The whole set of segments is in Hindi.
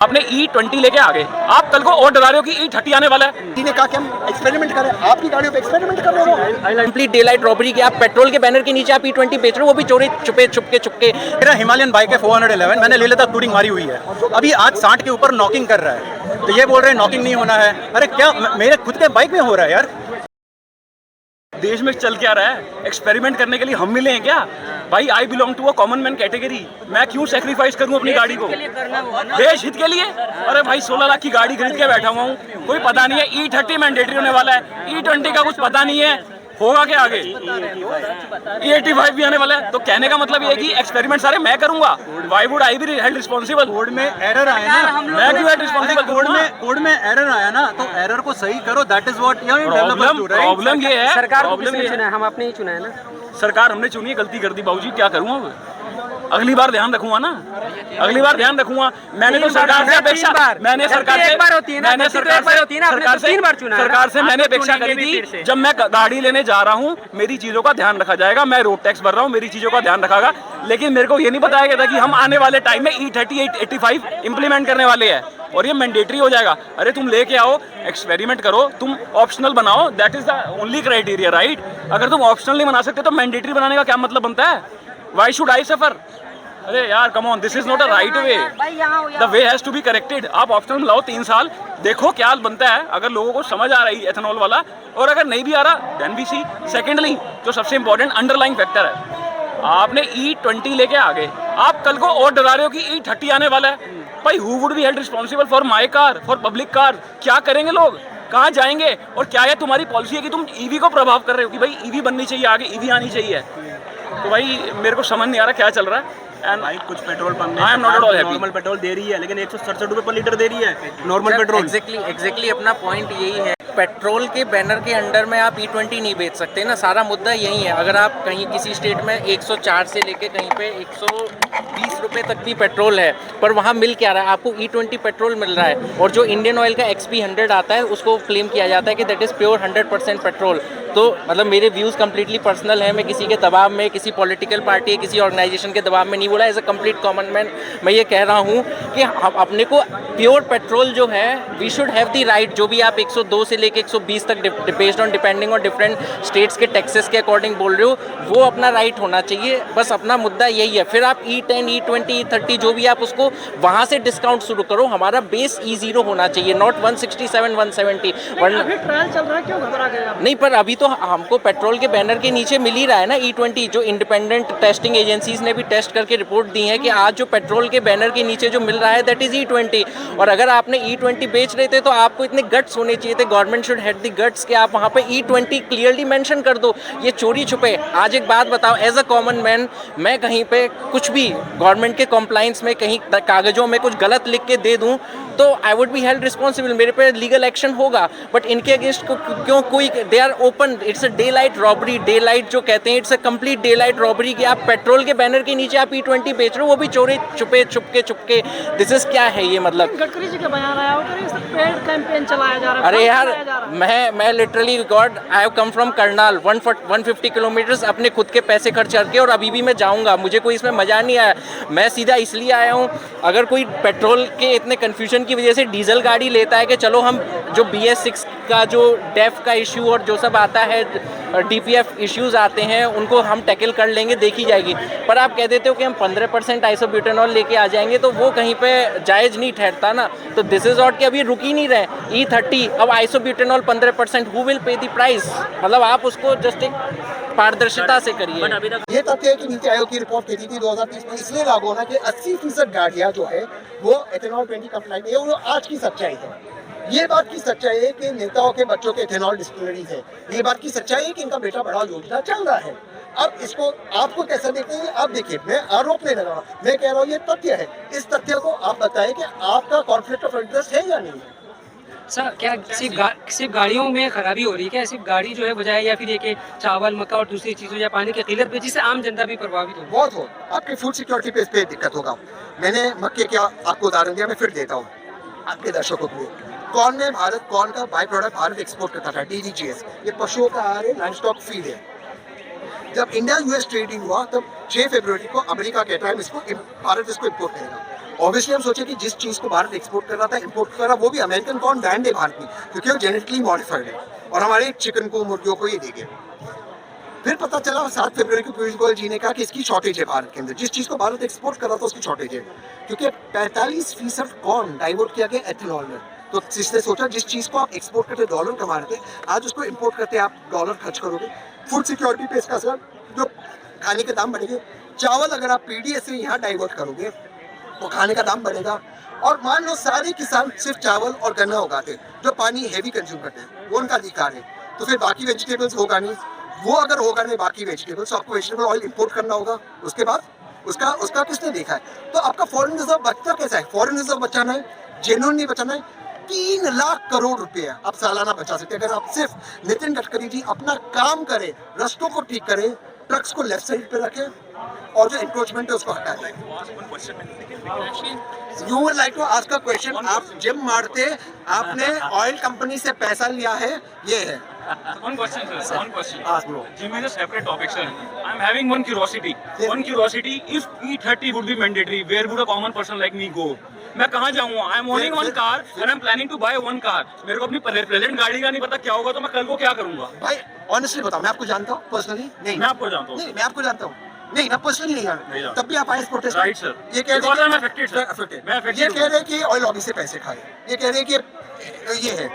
आपने E20 लेके आ गए, आप कल को और डरा रहे हो कि E30 आने वाला है। ने कहा कि हम एक्सपेरिमेंट करें, आपकी गाड़ियों पे एक्सपेरिमेंट कर रहे हो। कंप्लीट डे लाइट रॉबरी की, आप पेट्रोल के बैनर के नीचे आप E20 बेच रहे हो, वो भी चोरी छुपके। मेरा हिमालयन बाइक है 411, मैंने ले लेता टूरिंग मारी हुई है, अभी आज 60 के ऊपर नॉकिंग कर रहा है, तो ये बोल रहे हैं नॉकिंग नहीं होना है। अरे क्या मेरे खुद के बाइक में हो रहा है यार। देश में चल क्या रहा है, एक्सपेरिमेंट करने के लिए हम मिले हैं क्या भाई? I belong to a common man category, मैं क्यों सेक्रीफाइस करूं अपनी गाड़ी को देश हित के लिए? अरे भाई 16 लाख की गाड़ी खरीद के बैठा हुआ हूँ, कोई पता नहीं है E30 मैंडेटरी होने वाला है, E20 का कुछ पता नहीं है होगा क्या आगे, E85 भी आने वाला है। तो कहने का मतलब ये है कि एक्सपेरिमेंट सारे मैं करूंगा, why would I be held responsible? Code में एरर आया ना, मैं क्यों हेल्ड रिस्पांसिबल? कोड में एरर आया ना, तो एरर को सही करो, that is what your developers do, right? Problem ये है, सरकार को किसने चुना है? हम आपने ही चुना है ना। सरकार हमने चुनी है, गलती कर दी बाबूजी, क्या करूँ अब? अगली बार ध्यान रखूंगा ना, अगली बार ध्यान रखूंगा। मैंने तो सरकार से अपेक्षा, मैंने सरकार से मैंने अपेक्षा करी थी, जब मैं गाड़ी लेने जा रहा हूँ मेरी चीजों का ध्यान रखा जाएगा, मैं रोड टैक्स भर रहा हूँ, मेरी चीजों का ध्यान रखागा। लेकिन मेरे को ये नहीं बताया गया था कि हम आने वाले टाइम में E30 85 इंप्लीमेंट करने वाले हैं और ये मैंडेटरी हो जाएगा। अरे तुम लेके आओ, एक्सपेरिमेंट करो, तुम ऑप्शनल बनाओ, that is the only criteria, right? अगर तुम ऑप्शनल नहीं बना सकते तो मैंडेटरी बनाने का क्या मतलब बनता है? Why should I suffer? अरे यार come on, this is not a right way, the way has to be corrected. आप ऑप्शनल लाओ 3 साल, देखो क्या बनता है, अगर लोगों को समझ आ रही है एथेनॉल वाला, और अगर नहीं भी आ रहा देन वी सी। सेकेंडली जो सबसे इंपॉर्टेंट अंडरलाइंग फैक्टर है, आपने E20 लेके आ गए, आप कल को और डरा रहे हो कि E30 आने वाला है। भाई who would be held responsible for my car, for public car? क्या करेंगे लोग, कहाँ जाएंगे? और क्या है तुम्हारी पॉलिसी है कि तुम ईवी को प्रभाव कर रहे हो कि भाई ईवी बननी चाहिए, आगे ईवी आनी चाहिए? तो भाई मेरे को समझ नहीं आ रहा क्या चल रहा है। एंड भाई कुछ petrol pump I am not at all happy. Normal petrol दे रही है, लेकिन 167 रुपए पर लीटर दे रही है नॉर्मल पेट्रोल। एग्जैक्टली अपना पॉइंट यही है, पेट्रोल के बैनर के अंडर में आप E20 नहीं बेच सकते ना, सारा मुद्दा यही है। अगर आप कहीं किसी स्टेट में 104 से लेके कहीं पे 120 रुपए तक भी पेट्रोल है, पर वहाँ मिल क्या रहा है? आपको E20 पेट्रोल मिल रहा है, और जो इंडियन ऑयल का XP100 आता है उसको क्लेम किया जाता है कि दैट इज़ प्योर 100% पेट्रोल। तो मतलब मेरे व्यूज़ कम्प्लीटली पर्सनल है, मैं किसी के दबाव में, किसी पॉलिटिकल पार्टी, किसी ऑर्गेनाइजेशन के दबाव में नहीं बोला। As a complete common man मैं ये कह रहा हूँ कि हम अपने को प्योर पेट्रोल जो है, we should have the right, जो भी आप 102 से लेके 120 तक based on depending on different states के टैक्सेस के अकॉर्डिंग बोल रहे हो, वो अपना राइट होना चाहिए। बस अपना मुद्दा यही है। फिर आप E10 E20 E30 जो भी आप उसको वहाँ से डिस्काउंट शुरू करो, हमारा बेस E0 होना चाहिए, नॉट 167 170। अभी ट्रायल चल रहा है, क्यों घबरा गए आप? नहीं, पर अभी तो हमको पेट्रोल के बैनर के नीचे मिल ही रहा है ना E20, जो इंडिपेंडेंट टेस्टिंग एजेंसीज ने भी टेस्ट करके रिपोर्ट दी है कि आज जो पेट्रोल के बैनर के नीचे जो मिल रहा है दैट इज E20। और अगर आपने E20 बेच रहे थे तो आपको इतने गट्स होने चाहिए थे, government should have the guts कि आप वहाँ पे E20 क्लियरली मेंशन कर दो। ये चोरी छुपे। आज एक बात बताओ, एज अ कॉमन मैन मैं कहीं पे कुछ भी गवर्नमेंट के कॉम्प्लाइंस में कहीं कागजों में कुछ गलत लिख के दे दूँ तो I would be held responsible, मेरे पे लीगल एक्शन होगा। बट इनके अगेंस्ट क्यों कोई, they are open, it's a daylight robbery, daylight जो कहते हैं, it's a complete daylight robbery कि आप पेट्रोल के बैनर के नीचे आप E20 बेच रहे हो, वो भी चोरी छुपके। दिस इज क्या है ये मतलब? गडकरी जी का बयान आया होगा कि पेड कैंपेन चलाया जा रहा है। अरे यार मैं literally God, I have come from Karnal 150 kilometres अपने खुद के पैसे खर्च करके, और अभी भी मैं जाऊंगा, मुझे कोई इसमें मजा नहीं आया। मैं सीधा इसलिए आया हूँ, अगर कोई पेट्रोल के इतने कन्फ्यूजन की वजह से डीजल गाड़ी लेता है कि चलो हम जो BS6 का जो डेफ का इशू और जो सब आता है, DPF इश्यूज आते हैं, उनको हम टैकल कर लेंगे, देखी जाएगी। पर आप कह देते हो कि हम 15% आइसोब्यूटेनॉल लेके आ जाएंगे, तो वो कहीं पे जायज़ नहीं ठहरता ना। तो दिस इज ऑट कि अभी रुक ही नहीं रहे E30, अब isobutanol 15%, who will pay the price? मतलब आप उसको जस्ट एक पारदर्शिता से करिए। ये तथ्य है कि नीति आयोग की रिपोर्ट कहती थी 2030 में इसलिए लागू होना कि 80% गाड़ियां जो है वो एथेनॉल 20 कंप्लाइंट है, वो आज की सच्चाई है। ये बात की सच्चाई है कि नेताओं के बच्चों के एथेनॉल डिस्टिलरीज है। ये बात की सच्चाई है कि इनका बेटा बड़ा योजना चल रहा है। अब इसको आपको कैसा देखते हैं? आप देखिए, मैं आरोप नहीं लगा रहा, मैं कह रहा हूँ ये तथ्य है। इस तथ्य को आप बताएं कि आपका कॉन्फ्लिक्ट ऑफ इंटरेस्ट है या नहीं है। सर क्या सिर्फ गाड़ियों में खराबी हो रही है क्या? सिर्फ गाड़ी जो है बजाय, या फिर ये कि चावल मक्का और दूसरी चीज़ों या पानी की किल्लत पे, जिससे आम जनता भी प्रभावित हो? बहुत हो, आपकी फूड सिक्योरिटी पे इस पे दिक्कत होगा। मैंने मक्के का आपको उदाहरण दिया, मैं फिर देता हूँ आपके दर्शकों के लिए। कॉर्न में भारत, कॉर्न का बाई प्रोडक्ट भारत एक्सपोर्ट करता था, DDGS। ये पशुओं का आहार है, लाइव स्टॉक फीड है। जब इंडिया US ट्रेडिंग हुआ तब 6 फरवरी को अमेरिका कहता है इसको भारत इसको इम्पोर्ट करेगा, ऑब्वियसली हम सोचे कि जिस चीज़ को भारत एक्सपोर्ट कर रहा था, इंपोर्ट कर रहा, वो भी अमेरिकन कॉर्न ब्रांड है भारत में, क्योंकि वो जेनेटिकली मॉडिफाइड है और हमारे चिकन को, मुर्गियों को ये देंगे। फिर पता चला 7 फरवरी को पीयूष गोयल जी ने कहा कि इसकी शॉर्टेज है भारत के अंदर, जिस चीज़ को भारत एक्सपोर्ट कर रहा था उसकी शॉर्टेज है, क्योंकि 45% कॉर्न डाइवर्ट किया गया एथेनॉल में। तो जिसने सोचा जिस चीज़ को आप एक्सपोर्ट करते डॉलर कमा रहे थे, आज उसको इंपोर्ट करते आप डॉलर खर्च करोगे। फूड सिक्योरिटी पे इसका असर, जो खाने के दाम बढ़ेंगे। चावल अगर आप पीडीएस से यहाँ डाइवर्ट करोगे तो खाने का दाम बढ़ेगा। और मान लो सारे किसान सिर्फ चावल और गन्ना उगाते जो पानी हैवी कंज्यूम करते हैं, वो उनका अधिकार है, तो फिर बाकी वेजिटेबल्स होगा नहीं। वो अगर होगा नहीं बाकी वेजिटेबल्स, तो आपको वेजिटेबल ऑयल इंपोर्ट करना होगा। उसके बाद उसका किसने देखा है? तो आपका फॉरेन रिजर्व बचता कैसा है? फॉरेन रिजर्व बचाना है, जेन्युइनली बचाना है, 3 लाख करोड़ रुपया आप सालाना बचा सकते हैं अगर आप सिर्फ नितिन गडकरी जी अपना काम करें, रस्तों को ठीक करें, ट्रक्स को लेफ्ट साइड पे रखें और जो इंक्रोचमेंट है उसको हटा दें। You would like to ask a question. आप जिम मारते, आपने ऑयल कंपनी से पैसा लिया है, ये है। One question, sir. One question. Gym is a separate topic, sir. I'm having one curiosity. One curiosity. If E30 would be mandatory, where would a common person like me go? मैं कहाँ जाऊँगा? I'm owning one car and I'm planning to buy one car. मेरे को अपनी प्रेजेंट गाड़ी का नहीं पता क्या होगा, तो मैं कल को क्या करूँगा? भाई ऑनेस्टली बताओ, मैं आपको जानता हूँ पर्सनली? नहीं, मैं आपको जानता हूँ। नहीं, मैं आपको जानता हूँ। नहीं, मैं पर्सनली नहीं जानता। तब भी आप आए इस प्रोटेस्ट में। Right sir. ये कह रहे मैं हैं affected, sir. मैं affected ये हूँ। कह रहे हैं कि ऑयल लॉबी से पैसे खाए, ये कह रहे हैं कि ये है।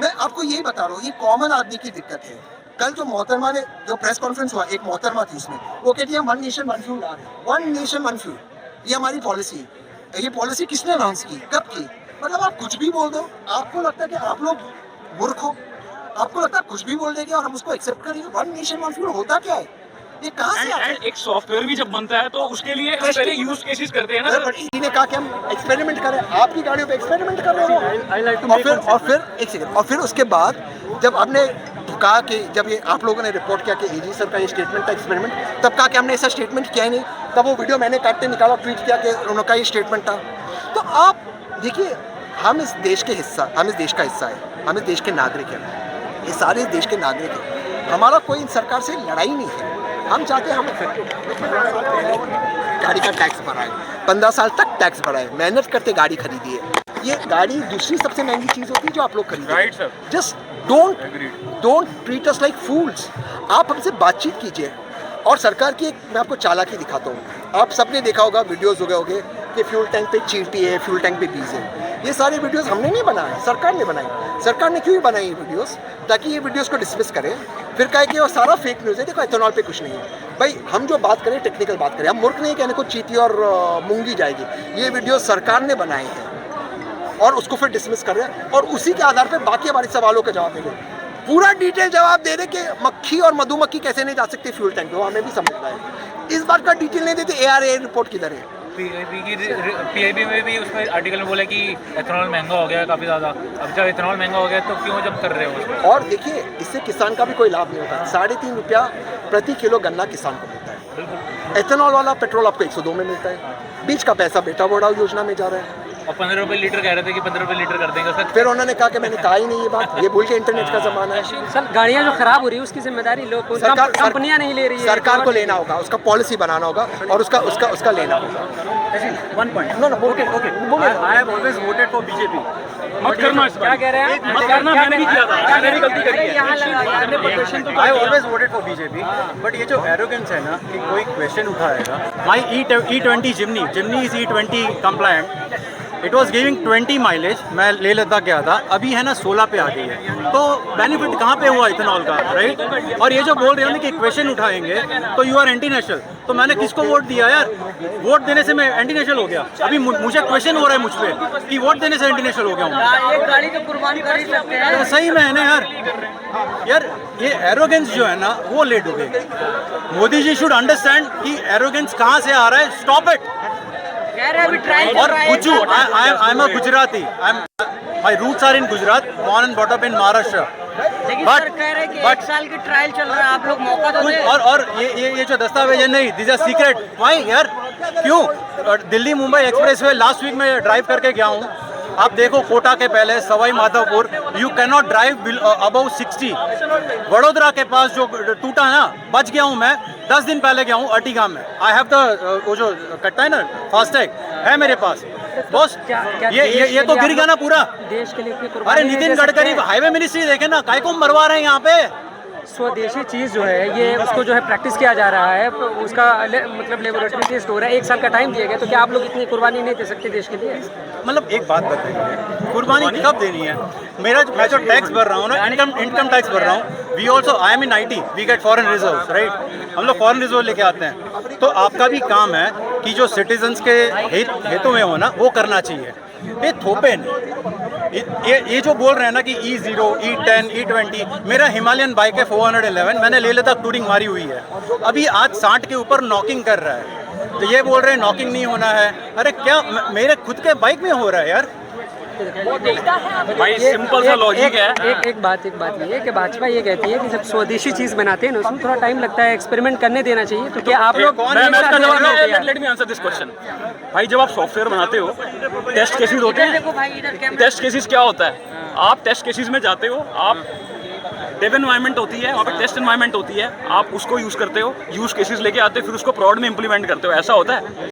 मैं आपको यही बता रहा हूँ, ये कॉमन आदमी की दिक्कत है। कल जो मोहतरमा ने जो प्रेस कॉन्फ्रेंस हुआ, एक मोहतरमा थी उसमें, वो कहती है वन नेशन वन फ्यूल ला रहे हैं। वन नेशन वन फ्यूल, ये हमारी पॉलिसी है। ये पॉलिसी किसने अनाउंस की, कब की? मतलब आप कुछ भी बोल दो, आपको लगता है कि आप लोग मूर्ख हो, आपको लगता है कुछ भी बोल देंगे और हम उसको एक्सेप्ट करेंगे। वन नेशन वन फ्यूल होता क्या है? ये कहाँ से आता है? एक सॉफ्टवेयर भी जब बनता है तो उसके लिए हम पहले यूज केसेस करते हैं ना सर। इसी ने कहा कि हम एक्सपेरिमेंट करें, आपकी गाड़ियों पे एक्सपेरिमेंट कर रहे हो। और फिर एक सेकंड, और फिर उसके बाद जब आपने कहा कि जब ये आप लोगों ने रिपोर्ट किया कि एजी सर का ये स्टेटमेंट था एक्सपेरिमेंट, तब कहा कि हमने ऐसा स्टेटमेंट किया ही नहीं। तब वो वीडियो मैंने काटते निकाला, ट्वीट किया कि उनका ये स्टेटमेंट था। तो आप देखिए, हम इस देश का हिस्सा है, हम इस देश के नागरिक हैं, ये सारे देश के नागरिक हैं। हमारा कोई इन सरकार से लड़ाई नहीं है। हम चाहते हैं हम गाड़ी का टैक्स बढ़ाए, 15 साल तक टैक्स बढ़ाए, मेहनत करते गाड़ी खरीदी है। ये गाड़ी दूसरी सबसे महंगी चीज़ होती है जो आप लोग खरीदते हैं। Right sir. Just don't treat us like fools. आप हमसे बातचीत कीजिए। और सरकार की एक मैं आपको चालाकी दिखाता हूँ। आप सबने देखा होगा, वीडियोस हो गए होंगे कि फ्यूल टैंक पे चींटी है, फ्यूल टैंक पे बीज है। ये सारे वीडियोस हमने नहीं बनाए, सरकार ने बनाई। सरकार ने क्यों बनाई ये वीडियोस? ताकि ये वीडियोस को डिसमिस करें, फिर कहे कि वो सारा फेक न्यूज़ है, देखो एथेनॉल पे कुछ नहीं है। भाई हम जो बात करें टेक्निकल बात करें, हम मूर्ख नहीं कहने को चींटी और मूंगी जाएगी। ये वीडियो सरकार ने बनाए हैं और उसको फिर डिसमिस कर रहे हैं और उसी के आधार पर बाकी हमारे सवालों का जवाब देंगे। पूरा डिटेल जवाब दे रहे कि मक्खी और मधुमक्खी कैसे नहीं जा सकती फ्यूल टैंक पे, वो हमें भी समझना है। इस बात का डिटेल नहीं देते। ARA रिपोर्ट किधर है? पीआईबी में भी उसमें आर्टिकल में बोला कि एथेनॉल महंगा हो गया काफ़ी ज़्यादा। अब जब एथेनॉल महंगा हो गया तो क्यों जब कर रहे हो उसको? और देखिए, इससे किसान का भी कोई लाभ नहीं होता। 3.5 रुपया प्रति किलो गन्ना किसान को मिलता है। एथेनॉल वाला पेट्रोल आपको 102 में मिलता है। बीच का पैसा बेटा बढ़ाओ योजना में जा रहा है। और 15 रुपये लीटर कह रहे थे कि 15 रुपये लीटर कर देंगे सर। फिर उन्होंने कहा कि मैंने कहा ही नहीं ये बात, ये भूल के इंटरनेट का जमाना है। सर गाड़ियाँ जो खराब हो रही है उसकी जिम्मेदारी लोग, कंपनियाँ नहीं ले रही है, सरकार को लेना होगा, उसका पॉलिसी बनाना होगा और उसका लेना होगा। One point. No, okay. I have always voted for BJP. मत करना इस क्या कह रहे हैं? मत करना, मैंने भी किया था, मैंने भी गलती करी है। यहाँ लगा I have always voted for BJP. But ये जो arrogance है ना कि कोई question उठाएगा, my E20 Jimny is E20 compliant. It was giving 20 mileage. मैं लेह लद्दाख गया था, अभी है ना 16 पे आ गई है। तो बेनिफिट कहाँ पे हुआ इथेनॉल का, राइट? और ये जो बोल रहे हो ना कि क्वेश्चन उठाएंगे तो यू आर एंटी नेशनल, तो मैंने किसको वोट दिया यार? वोट देने से मैं एंटी नेशनल हो गया? अभी मुझे क्वेश्चन हो रहा है मुझ पे कि वोट देने से एंटी नेशनल हो गया हूँ। एक गाड़ी तो कुर्बान कर ही सकते हैं। तो सही में है ना यार ये एरोगेंस जो है ना वो ले डूबे। मोदी जी शुड अंडरस्टैंड कि एरोगेंस कहाँ से आ रहा है। Stop it. और Gujju, I am a Gujarati, my roots are in Gujarat, born and brought up in Maharashtra. लेकिन सर कह रहे हैं कि 1 साल की ट्रायल चल रहा है, आप लोग मौका तो दें। और ये जो दस्तावेज है, नहीं, दिस आर सीक्रेट। व्हाई यार, क्यों? Delhi Mumbai expressway last week में ड्राइव करके गया हूँ। आप देखो कोटा के पहले Sawai Madhopur, you can not drive above 60। Vadodara के पास जो टूटा है ना, बच गया हूँ मैं। 10 दिन पहले गया हूँ अर्टिगा में। आई हैव द वो जो कटता है ना फास्टैग है मेरे पास। बॉस ये तो गिर गया ना पूरा। देश के लिए इतनी अरे कुर्बानी नहीं नितिन दे सकते गडकरी हैं। हाईवे मिनिस्ट्री देखे ना, काय को मरवा रहे हैं यहाँ पे। स्वदेशी चीज़ जो है ये उसको जो है प्रैक्टिस किया जा रहा है, उसका मतलब लेबोरेटरी टेस्ट हो रहा है, 1 साल का टाइम दिया गया, तो क्या आप लोग इतनी कुर्बानी नहीं दे सकते देश के लिए? मतलब एक बात बताइए, कुर्बानी कब देनी है? मैं जो टैक्स भर रहा हूँ ना, इनकम टैक्स भर रहा हूँ, we also I am in IT, we get foreign reserve, right? हम लोग फॉरेन रिजर्व लेके आते हैं। तो आपका भी काम है कि जो सिटीजन्स के हितों में हो ना, वो करना चाहिए। ये थोपे नहीं, ये जो बोल रहे हैं ना कि E0, E10, E20, मेरा हिमालयन बाइक है 411, मैंने ले लेता टूरिंग मारी हुई है, अभी आज 60 के ऊपर नॉकिंग कर रहा है। तो ये बोल रहे हैं नॉकिंग नहीं होना है। अरे क्या मेरे खुद के बाइक में हो रहा है यार। भाई सिंपल सा लॉजिक है। एक बात ये है कि भाजपा ये कहती है कि जब स्वदेशी चीज़ बनाते हैं ना, उसमें थोड़ा टाइम लगता है, एक्सपेरिमेंट करने देना चाहिए। तो क्या आप लोग let me answer this question. भाई जब आप सॉफ्टवेयर बनाते हो, टेस्ट केसेस होते हैं। टेस्ट केसेस क्या होता है? आप टेस्ट केसेस में जाते हो, आप डेव एनवायरनमेंट होती है, वहाँ पे टेस्ट एनवायरनमेंट होती है, आप उसको यूज़ करते हो, यूज़ केसेस लेके आते हो, फिर उसको प्रोड में इंप्लीमेंट करते हो। ऐसा होता है।